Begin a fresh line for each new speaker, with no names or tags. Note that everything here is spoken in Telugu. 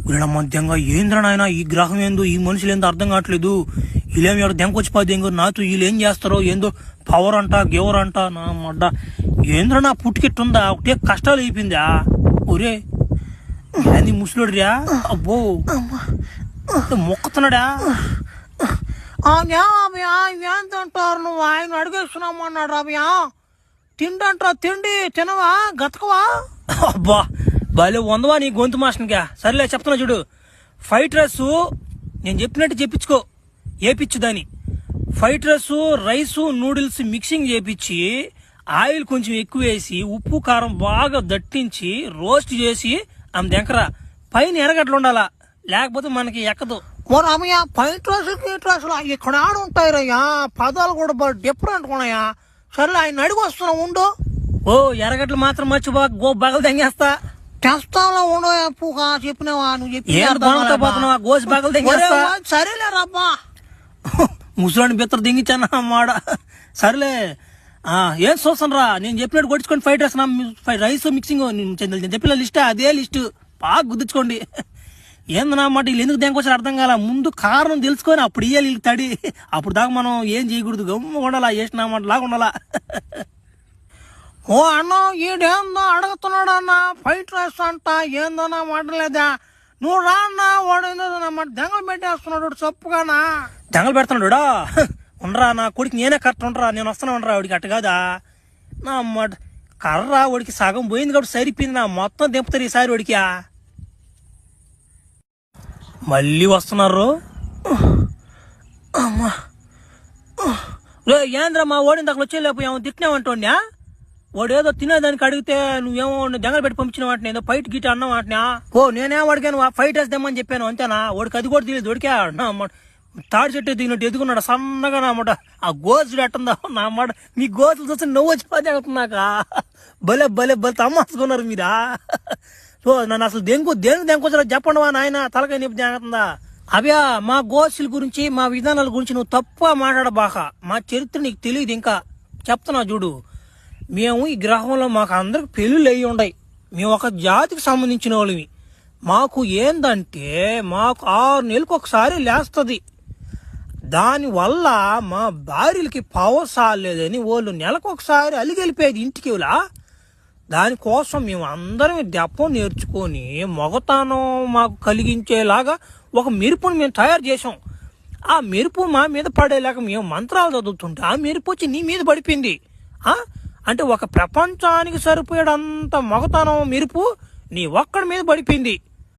వీళ్ళ మధ్యంగా ఏంద్రనైనా ఈ గ్రహం ఏందో ఈ మనుషులు ఏందో అర్థం కావట్లేదు. వీళ్ళేమి ఎవరు దెంకొచ్చిపోద్ది ఏందో నాతో వీళ్ళు ఏం చేస్తారో ఏందో పవర్ అంట గివర్ అంట నా మడ్డ ఏంద్ర నా పుట్టుకెట్టుందా ఒకటే కష్టాలు అయిపోయిందా. ఒరే అది ముసలుడిరా అబ్బో మొక్కుతున్నాడా. ఏం తింటారు నువ్వు ఆయన అడిగేస్తున్నామన్నాడు రాబియా తిండంటారా తిండి తినవా గతకవా. అబ్బా భలే వందవా నీ గొంతు మాస్టర్గా. సరేలే చెప్తున్నా చూడు. ఫ్రైడ్ రైస్ నేను చెప్పినట్టు చెప్పించుకో ఏపిచ్చు దాన్ని. Fried rice rice noodles mixing చేపించి ఆయిల్ కొంచెం ఎక్కువ వేసి ఉప్పు కారం బాగా దట్టించి రోస్ట్ చేసి ఆమె దగ్గర పైన ఎరగట్లు ఉండాలా లేకపోతే మనకి ఎక్కదు. రమయ్య ఫ్రైడ్ రైస్ గీట్ రైస్ ఇక్కడ ఆడుంటాయి రయ్యా పదాలు కూడా బాగా డిఫరెంట్ ఉన్నాయా. సరే ఆయన అడిగి వస్తున్నా ఉండు. ఓ ఎరగట్లు మాత్రం మర్చిపో గో బగలు తెంగేస్తా. తెస్తాలో ఉండో పూగా చెప్పినావా నువ్వు చెప్పిపోతున్నావా గోసి బగలు తెంగేస్తా. సరేలే రబ్బా ముసలాన్ని బిత్తర దింగిచ్చానా మాడ. సరేలే ఏం చూస్తాను రా నేను చెప్పినట్టు కొట్టించుకోండి. ఫ్రైడ్ రైస్ మిక్సింగ్ నేను చెప్పిన లిస్ట్ అదే లిస్ట్ బాగా గుర్తుంచుకోండి. ఏందన్నమాట వీళ్ళు ఎందుకు దేనికొచ్చారు అర్థం కాల. ముందు కారణం తెలుసుకొని అప్పుడు ఇయ్యాలి వీళ్ళకి తడి. అప్పుడు దాకా మనం ఏం చేయకూడదు గమ్ము ఉండాలా వేసినామాట లాగా ఉండాలా. ఓ అన్న ఈడేందో అడుగుతున్నాడు అన్న ఫ్రైడ్ రైస్ అంట ఏందన్నా మాటలేదా నువ్వు రా అన్న వాడు ఏందన్నమాట దెంగలు పెట్టేస్తున్నాడు చప్పుగానా. దెంగలు పెడుతున్నాడు ఉండరా నా కొడుకు నేనే కరెక్ట్ ఉండరా నేను వస్తున్నా ఉండరా వాడికి అట్ట కాదా నా అమ్మాట కర్రా వాడికి సగం పోయింది కాబట్టి సరిపోయింది నా మొత్తం దింపుతారు ఈసారి వాడికి. మళ్ళీ వస్తున్నారు అమ్మా. ఏంద్రా మా ఓడిన దాకా వచ్చేలేకపోయాము తిట్టినావంటోడ్యా. వాడు ఏదో తినేదానికి అడిగితే నువ్వేమో జంగలు పెట్టి పంపించిన వాటిని ఏదో ఫైట్ గీట అన్నావు వాటినా. ఓ నేనేం అడిగాను ఫైట్ వేసి తెమ్మని చెప్పాను అంతేనా. వాడికి అది కూడా తెలియదు. దొడికా తాడి చెట్టు దిగినట్టు ఎదుగున్నాడు సన్నగా నామాట. ఆ గోజుడు ఎట్టుందా నా మాట. మీ గోజులు చూస్తే నువ్వు వచ్చి పది అవుతున్నాక భలే భలే భలే తమ్మాసుకున్నారు మీరా. సో నన్ను అసలు దేనికి దేనికొచ్చా చెప్పండి వా నాయన తలకాయ నొప్పి జాగ్రత్తా. అవ్యా మా గోసుల గురించి మా విధానాల గురించి నువ్వు తప్పుగా మాట్లాడబాక. మా చరిత్ర నీకు తెలియదు ఇంకా చెప్తున్నా చూడు. మేము ఈ గ్రహంలో మాకు అందరికి పెళ్ళిళ్ళు అయ్యి ఉన్నాయి. మేము ఒక జాతికి సంబంధించిన వాళ్ళమి. మాకు ఏందంటే మాకు 6 నెలలకు ఒకసారి లేస్తుంది. దానివల్ల మా భార్యలకి పవర్ సాలేదని వాళ్ళు నెలకు ఒకసారి అలిగెళ్ళిపోయేది ఇంటికి. దానికోసం మేము అందరం దెప్పం నేర్చుకొని మొగతానం మాకు కలిగించేలాగా ఒక మెరుపుని మేము తయారు చేసాం. ఆ మెరుపు మా మీద పడేలాగా మేము మంత్రాలు చదువుతుంటే ఆ మెరుపు వచ్చి నీ మీద పడిపోయింది. అంటే ఒక ప్రపంచానికి సరిపోయేడంత మొగతానం మెరుపు నీ ఒక్కడి మీద పడిపోయింది.